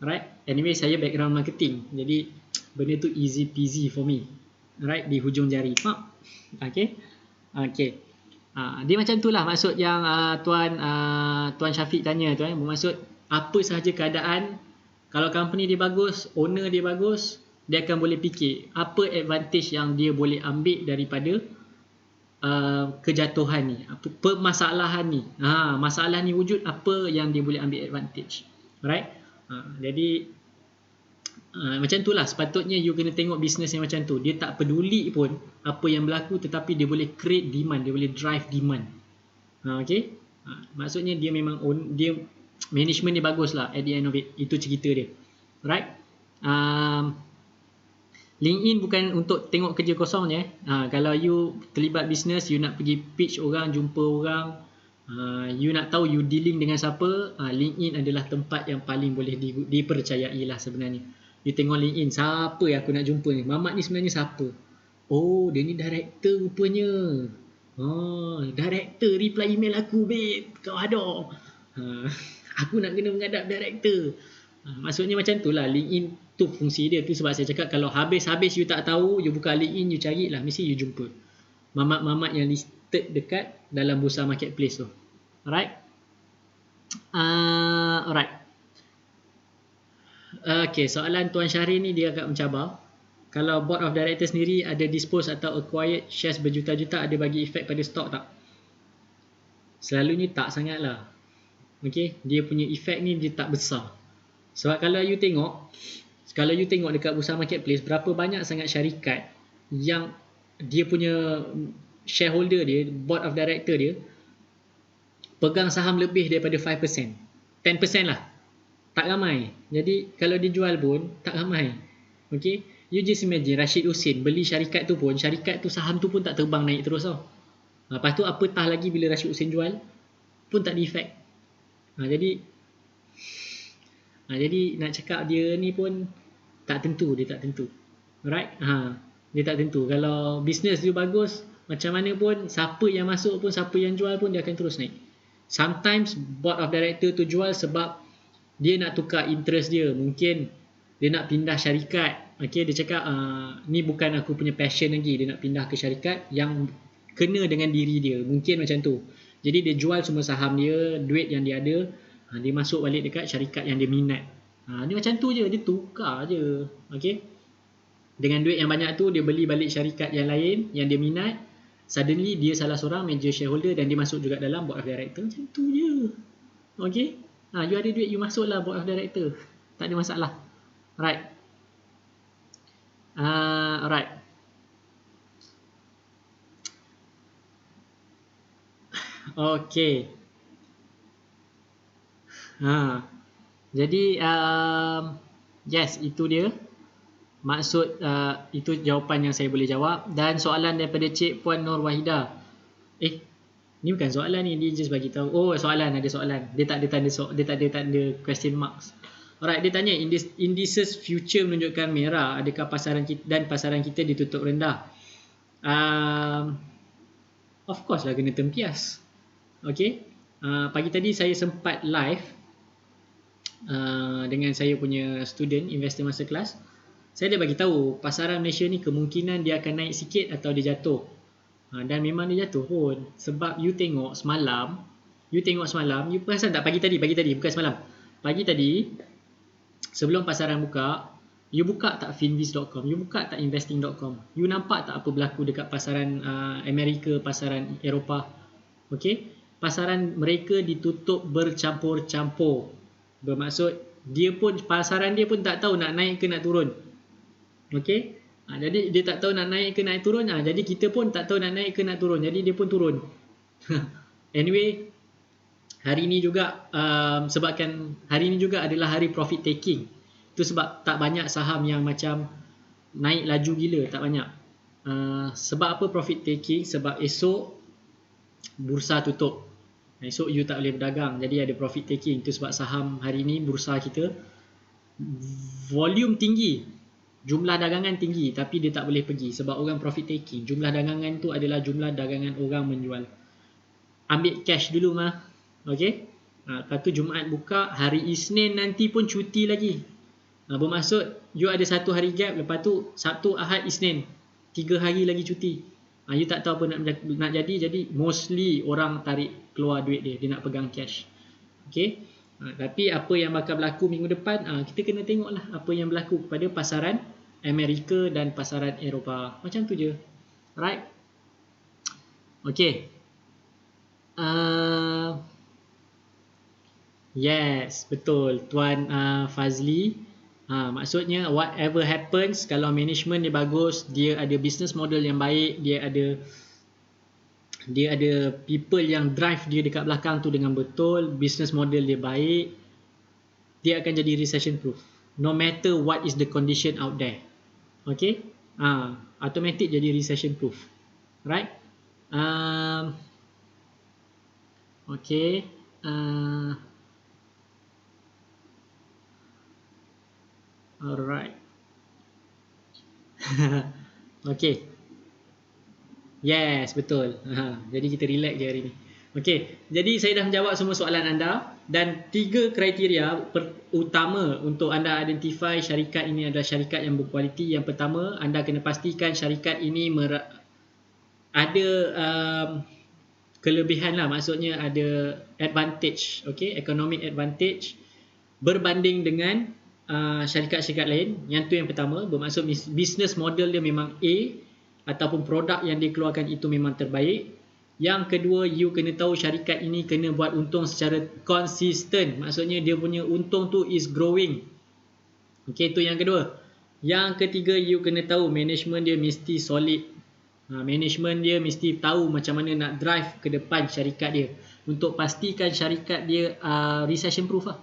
Alright, anyway saya background marketing, jadi benda tu easy peasy for me. Alright, di hujung jari. Okay. Dia macam tu lah maksud yang Tuan Syafiq tanya tu. Bermaksud apa sahaja keadaan, kalau company dia bagus, owner dia bagus, dia akan boleh fikir apa advantage yang dia boleh ambil daripada kejatuhan ni, permasalahan ni. Masalah ni wujud, apa yang dia boleh ambil advantage. Alright. Jadi macam tu lah sepatutnya you kena tengok business yang macam tu. Dia tak peduli pun apa yang berlaku, tetapi dia boleh create demand, dia boleh drive demand. Okay. Maksudnya dia memang dia management dia bagus lah at the end of it. Itu cerita dia. Right. LinkedIn bukan untuk tengok kerja kosong je. Kalau you terlibat business, you nak pergi pitch orang, jumpa orang, you nak tahu you dealing dengan siapa, LinkedIn adalah tempat yang paling boleh dipercayai lah sebenarnya. You tengok LinkedIn, siapa yang aku nak jumpa ni? Mamat ni sebenarnya siapa? Oh, dia ni director rupanya. Director reply email aku, babe. Kau ada. Aku nak kena menghadap director. Maksudnya macam tu lah. LinkedIn tu fungsi dia tu, sebab saya cakap kalau habis-habis you tak tahu, you buka LinkedIn, you cari lah, mesti you jumpa mamat-mamat yang listed dekat dalam bursa marketplace tu. Alright. Okay, soalan Tuan Syahrir ni dia agak mencabar. Kalau board of director sendiri ada dispose atau acquired shares berjuta-juta, ada bagi efek pada stok tak? Selalunya tak sangat lah. Okay, dia punya efek ni dia tak besar. Sebab kalau you tengok dekat bursa marketplace, berapa banyak sangat syarikat yang dia punya shareholder dia, board of director dia, pegang saham lebih daripada 5%, 10% lah. Tak ramai. Jadi kalau dijual pun tak ramai. Okay, you just imagine Rashid Hussein beli syarikat tu pun, syarikat tu saham tu pun tak terbang naik terus tau. Lepas tu apatah lagi bila Rashid Hussein jual pun tak ada efek. Jadi nak cakap dia ni pun tak tentu, dia tak tentu. Alright? Dia tak tentu. Kalau bisnes dia bagus, macam mana pun, siapa yang masuk pun, siapa yang jual pun, dia akan terus naik. Sometimes board of director tu jual sebab dia nak tukar interest dia. Mungkin dia nak pindah syarikat. Okay, dia cakap ni bukan aku punya passion lagi. Dia nak pindah ke syarikat yang kena dengan diri dia. Mungkin macam tu. Jadi dia jual semua saham dia, duit yang dia ada, dia masuk balik dekat syarikat yang dia minat. Dia macam tu je, dia tukar je. Okay, dengan duit yang banyak tu dia beli balik syarikat yang lain yang dia minat. Suddenly dia salah seorang major shareholder dan dia masuk juga dalam board of director. Macam tu je. Okay, you ada duit, you masuk lah board of director. Tak ada masalah. Right. Alright. Okay. Jadi yes, itu dia. Maksud itu jawapan yang saya boleh jawab. Dan soalan daripada Cik Puan Nur Wahida. Ni bukan soalan ni, dia just bagi tahu. Oh, soalan, ada soalan. Dia tak ada tanda question marks. Alright, dia tanya indices future menunjukkan merah, adakah pasaran kita ditutup rendah? Of course lah kena tempias. Okay, pagi tadi saya sempat live dengan saya punya student investor masterclass. Saya dah bagi tahu pasaran Malaysia ni kemungkinan dia akan naik sikit atau dia jatuh. Dan memang dia jatuh pun, sebab you tengok semalam, you perasan tak pagi tadi bukan semalam. Pagi tadi sebelum pasaran buka, you buka tak finviz.com, you buka tak investing.com, you nampak tak apa berlaku dekat pasaran Amerika, pasaran Eropah. Okey, pasaran mereka ditutup bercampur-campur. Bermaksud pasaran dia pun tak tahu nak naik ke nak turun. Okey, jadi dia tak tahu nak naik ke nak turun. Jadi kita pun tak tahu nak naik ke nak turun, jadi dia pun turun. Anyway, hari ni juga sebabkan hari ni juga adalah hari profit taking. Itu sebab tak banyak saham yang macam naik laju gila, tak banyak. Sebab apa profit taking? Sebab esok bursa tutup. Esok you tak boleh berdagang, jadi ada profit taking. Itu sebab saham hari ni bursa kita volume tinggi, jumlah dagangan tinggi, tapi dia tak boleh pergi sebab orang profit taking. Jumlah dagangan tu adalah jumlah dagangan orang menjual. Ambil cash dulu mah. Okey. Lepas tu Jumaat buka, hari Isnin nanti pun cuti lagi. Bermaksud you ada satu hari gap, lepas tu Sabtu, Ahad, Isnin, 3 hari lagi cuti. You tak tahu apa nak jadi mostly orang tarik keluar duit dia nak pegang cash. Okay, tapi apa yang bakal berlaku minggu depan, kita kena tengok lah apa yang berlaku pada pasaran Amerika dan pasaran Eropah. Macam tu je. Right? Okay. Yes, betul Tuan Fazli. Maksudnya whatever happens, kalau management dia bagus, dia ada business model yang baik, dia ada people yang drive dia dekat belakang tu dengan betul, business model dia baik, dia akan jadi recession proof no matter what is the condition out there. Okay, automatic jadi recession proof. Right? Okay. Alright. Okay. Yes, betul. Jadi kita relax je hari ni. Okay, jadi saya dah menjawab semua soalan anda. Dan 3 kriteria utama untuk anda identify syarikat ini adalah syarikat yang berkualiti. Yang pertama, anda kena pastikan syarikat ini ada kelebihan lah. Maksudnya ada advantage, okay, economic advantage berbanding dengan syarikat-syarikat lain. Yang tu yang pertama, bermaksud business model dia memang A, ataupun produk yang dia keluarkan itu memang terbaik. Yang kedua, you kena tahu syarikat ini kena buat untung secara konsisten. Maksudnya dia punya untung tu is growing. Okay, tu yang kedua. Yang ketiga, you kena tahu management dia mesti solid. Management dia mesti tahu macam mana nak drive ke depan syarikat dia, untuk pastikan syarikat dia recession proof lah.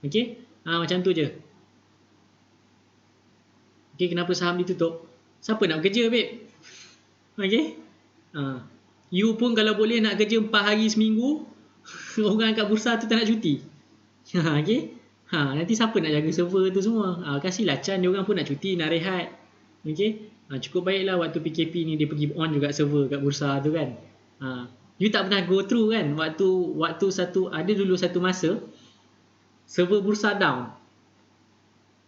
Okay, macam tu je. Okay, kenapa saham ditutup? Siapa nak bekerja, babe? Okay. You pun kalau boleh nak kerja 4 hari seminggu, orang kat bursa tu tak nak cuti. Okay. Nanti siapa nak jaga server tu semua? Kasihlah chance dia orang pun nak cuti, nak rehat. Okay. Cukup baiklah waktu PKP ni dia pergi on juga server kat bursa tu kan. You tak pernah go through kan? Waktu ada dulu satu masa server bursa down.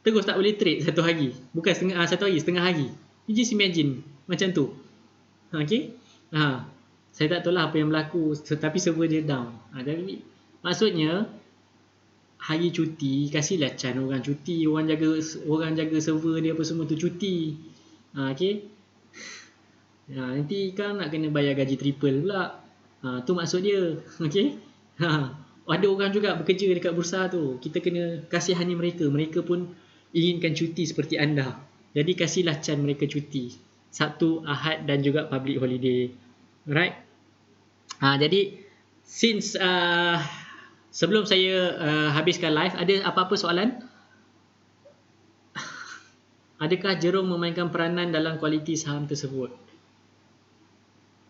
Terus tak boleh trade satu hari. Bukan satu hari, setengah hari. You just imagine macam tu. Okay. Saya tak tahu lah apa yang berlaku, tapi server dia down. Jadi maksudnya hari cuti, kasihlah chance orang cuti, orang jaga server dia apa semua tu cuti. Okay. Nanti kan nak kena bayar gaji triple pula. Tu maksud dia. Okay. Ada orang juga bekerja dekat bursa tu. Kita kena kasihani mereka. Mereka pun inginkan cuti seperti anda. Jadi kasihlah chance mereka cuti. Sabtu, Ahad dan juga public holiday. Alright. Jadi since sebelum saya habiskan live, ada apa-apa soalan? Adakah Jerome memainkan peranan dalam kualiti saham tersebut?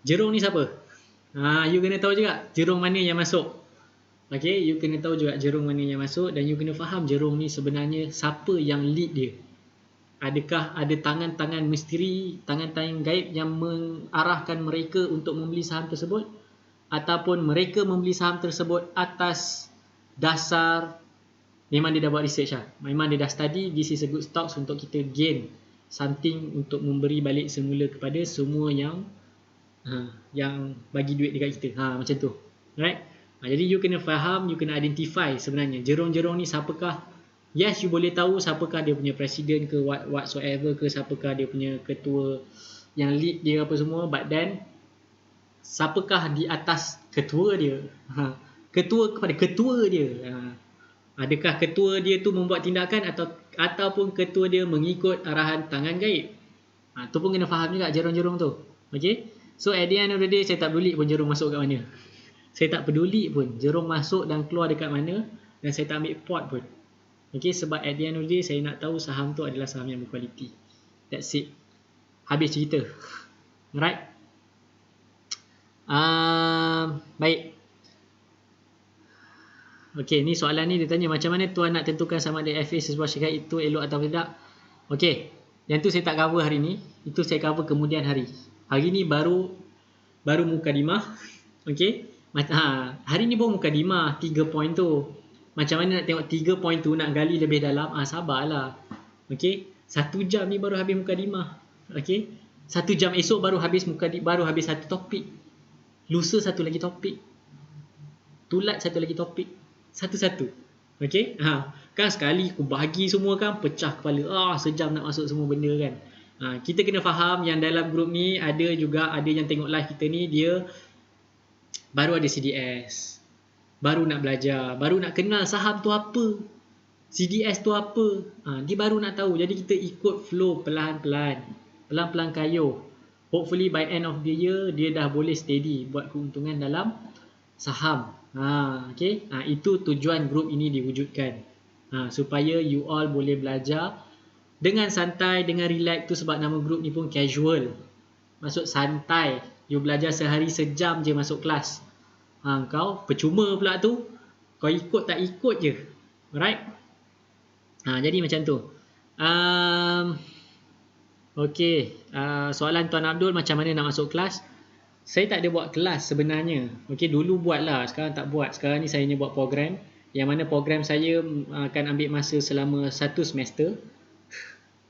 Jerome ni siapa? You kena tahu juga Jerome mana yang masuk. Okay, you kena tahu juga Jerome mana yang masuk, dan you kena faham Jerome ni sebenarnya siapa yang lead dia. Adakah ada tangan-tangan misteri, tangan-tangan gaib yang mengarahkan mereka untuk membeli saham tersebut, ataupun mereka membeli saham tersebut atas dasar memang dia dah buat research lah, memang dia dah study this is a good stocks untuk kita gain something untuk memberi balik semula kepada semua yang bagi duit dekat kita, macam tu, right? Jadi you kena faham, you kena identify sebenarnya jerong-jerong ni siapakah. Yes, you boleh tahu siapakah dia punya presiden ke whatsoever ke, siapakah dia punya ketua yang lead dia apa semua, but then siapakah di atas ketua dia, ketua kepada ketua dia, adakah ketua dia tu membuat tindakan ataupun ketua dia mengikut arahan tangan gaib. Tu pun kena faham juga jerong-jerong tu. Okay, so at the end of the day, saya tak peduli pun jerong masuk kat mana, saya tak peduli pun jerong masuk dan keluar dekat mana, dan saya tak ambil pot pun. Okay, sebab at the end of the day, saya nak tahu saham tu adalah saham yang berkualiti. That's it. Habis cerita. Alright. Baik. Okay, ni soalan ni dia tanya, macam mana tuan nak tentukan sama ada FA sebuah syarikat itu elok atau tidak? Okay, yang tu saya tak cover hari ni. Itu saya cover kemudian hari. Hari ni baru mukadimah. Okay. Hari ni pun mukadimah 3 poin tu. Macam mana nak tengok 3 poin tu, nak gali lebih dalam, sabarlah. Okay, 1 jam ni baru habis mukadimah. Okay, 1 jam esok baru habis baru habis satu topik. Lusa satu lagi topik. Tulat satu lagi topik. Satu-satu. Okay, kan sekali aku bagi semua kan, pecah kepala. Sejam nak masuk semua benda kan. Kita kena faham yang dalam grup ni ada yang tengok live kita ni, dia baru ada CDS, baru nak belajar, baru nak kenal saham tu apa, CDS tu apa, dia baru nak tahu. Jadi kita ikut flow pelan-pelan kayuh. Hopefully by end of the year dia dah boleh steady buat keuntungan dalam saham. Okay, itu tujuan grup ini diwujudkan, supaya you all boleh belajar dengan santai, dengan relax tu. Sebab nama grup ni pun casual, maksud santai. You belajar sehari sejam je masuk kelas. Kau percuma pula tu, kau ikut tak ikut je. Alright. Jadi macam tu. Okay, soalan Tuan Abdul, macam mana nak masuk kelas? Saya tak ada buat kelas sebenarnya. Okay, dulu buat lah, sekarang tak buat. Sekarang ni saya hanya buat program, yang mana program saya akan ambil masa selama 1 semester.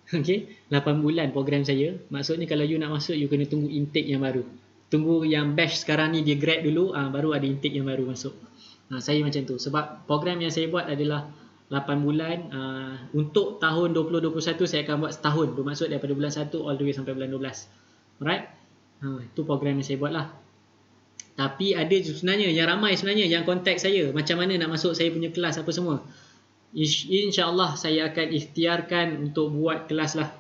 Okay, 8 bulan program saya. Maksudnya kalau you nak masuk, you kena tunggu intake yang baru. Tunggu yang batch sekarang ni dia grad dulu, baru ada intake yang baru masuk. Saya macam tu. Sebab program yang saya buat adalah 8 bulan. Untuk tahun 2021 saya akan buat setahun. Bermaksud daripada bulan 1 all the way sampai bulan 12. Alright. Itu program yang saya buat lah. Tapi ada sebenarnya yang ramai sebenarnya yang contact saya, macam mana nak masuk saya punya kelas apa semua. InsyaAllah saya akan ikhtiarkan untuk buat kelas lah.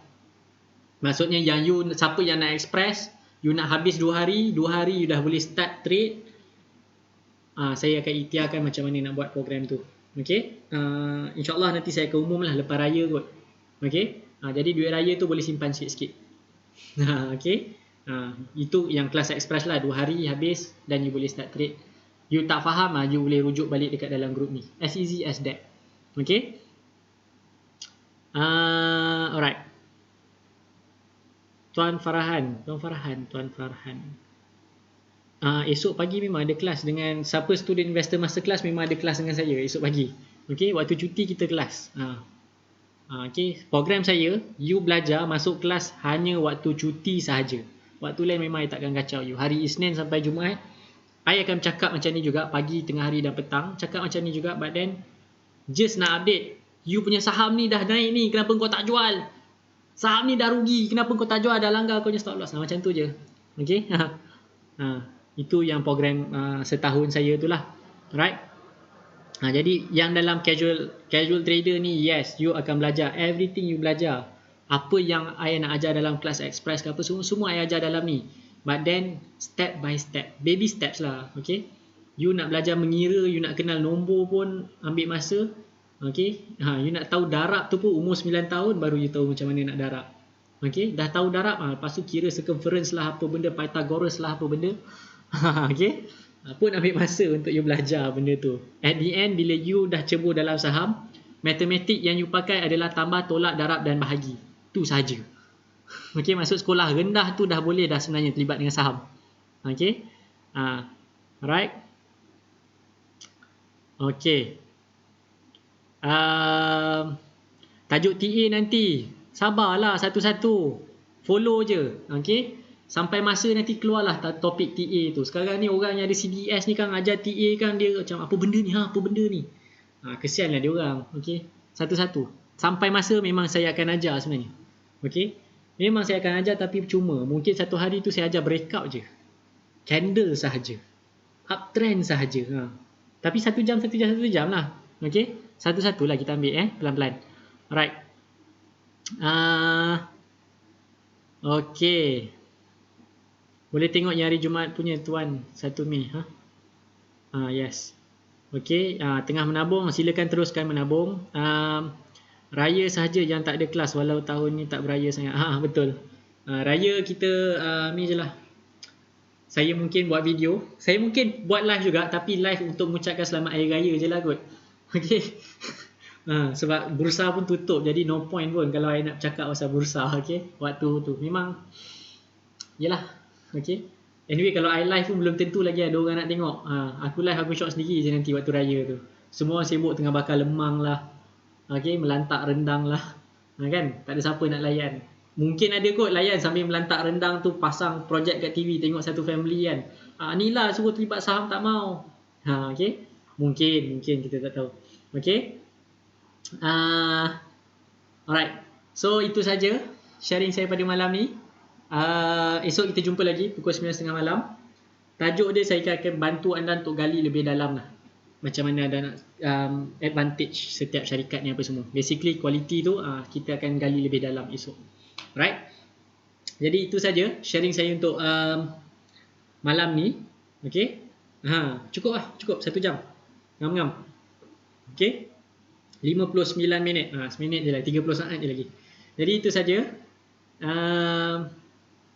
Maksudnya yang you, siapa yang nak express, you nak habis 2 hari you dah boleh start trade. Saya akan ikhtiarkan macam mana nak buat program tu. Okay, InsyaAllah nanti saya akan umum lah lepas raya kot. Okay, jadi duit raya tu boleh simpan sikit-sikit. Okay, itu yang kelas express lah, 2 hari habis dan you boleh start trade. You tak faham, you boleh rujuk balik dekat dalam grup ni. As easy as that. Okay. Alright. Tuan Farhan. Esok pagi memang ada kelas dengan siapa student investor masterclass, memang ada kelas dengan saya esok pagi. Okay, waktu cuti kita kelas. Okay, program saya, you belajar masuk kelas hanya waktu cuti sahaja. Waktu lain memang I takkan kacau you. Hari Isnin sampai Jumaat, I akan cakap macam ni juga, pagi, tengah hari dan petang. Cakap macam ni juga, but then just nak update. You punya saham ni dah naik ni, kenapa kau tak jual? Saham ni dah rugi, kenapa kau tak jual? Dah langgar kau punya stop loss. Macam tu je. Okay. Itu yang program setahun saya tu lah. Alright. Jadi yang dalam casual trader ni, yes, you akan belajar everything you belajar. Apa yang I nak ajar dalam kelas express ke apa, semua I ajar dalam ni. But then step by step, baby steps lah. Okay. You nak belajar mengira, you nak kenal nombor pun ambil masa. Okay. You nak tahu darab tu pun umur 9 tahun baru you tahu macam mana nak darab. Okay. Dah tahu darab, lepas tu kira circumference lah apa benda, Pythagoras lah apa benda. Okay. Pun ambil masa untuk you belajar benda tu. At the end, bila you dah cebur dalam saham, matematik yang you pakai adalah tambah, tolak, darab dan bahagi. Itu saja. Okey, masuk sekolah rendah tu dah boleh dah sebenarnya terlibat dengan saham. Okey. Alright. Okey. Tajuk TA nanti sabarlah satu-satu. Follow je. Okey. Sampai masa nanti keluarlah topik TA tu. Sekarang ni orang yang ada CDS ni kan ajar TA kan dia macam apa benda ni? Apa benda ni? Kesianlah dia orang. Okey. Satu-satu. Sampai masa memang saya akan ajar sebenarnya. Okey. Memang saya akan ajar tapi cuma mungkin satu hari tu saya ajar breakout je. Candle sahaja. Uptrend sahaja. Tapi 1 jam lah. Okey. Satu-satu lah kita ambil pelan-pelan. Alright. Okey. Boleh tengok yang hari Jumaat punya tuan 1 Mei. Yes. Okey. Tengah menabung. Silakan teruskan menabung. Raya sahaja yang tak ada kelas walau tahun ni tak beraya sangat. Betul. Raya kita ni je lah. Saya mungkin buat video. Saya mungkin buat live juga tapi live untuk mengucapkan selamat hari raya je lah kot. Okey. Sebab bursa pun tutup jadi no point pun kalau saya nak cakap pasal bursa. Okey. Waktu tu memang yalah. Okey. Anyway kalau I live pun belum tentu lagi ada orang nak tengok. Aku live aku shot sendiri je nanti waktu raya tu. Semua sibuk tengah bakar lemang lah. Okey, melantak rendang lah. Kan? Tak ada siapa nak layan. Mungkin ada kot layan sambil melantak rendang tu pasang projek kat TV tengok satu family kan. Ni lah suruh terlibat saham tak mau. Okey. Mungkin kita tak tahu. Okey. Alright. So itu saja sharing saya pada malam ni. Esok kita jumpa lagi pukul 9.30 malam. Tajuk dia saya akan bantu anda untuk gali lebih dalam lah. Macam mana anda nak advantage setiap syarikat ni apa semua. Basically quality tu kita akan gali lebih dalam esok. Right? Jadi itu saja sharing saya untuk malam ni. Okay? Cukup lah. Cukup 1 jam. Ngam-ngam. Okay? 59 minit. Seminit je lah. 30 saat je lagi. Jadi itu saja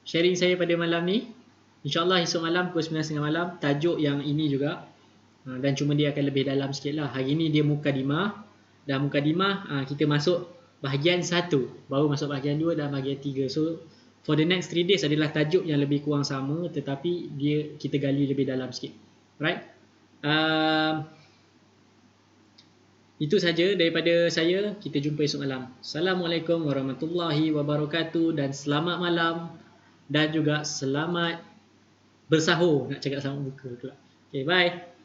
sharing saya pada malam ni. InsyaAllah esok malam pukul 9.30 malam. Tajuk yang ini juga. Dan cuma dia akan lebih dalam sikit lah. Hari ni dia mukadimah. Dan mukadimah kita masuk bahagian 1. Baru masuk bahagian 2 dan bahagian 3. So for the next 3 days adalah tajuk yang lebih kurang sama. Tetapi kita gali lebih dalam sikit. Right? Itu saja daripada saya. Kita jumpa esok malam. Assalamualaikum warahmatullahi wabarakatuh. Dan selamat malam. Dan juga selamat bersahur. Nak cakap selamat buka pula. Okay, bye.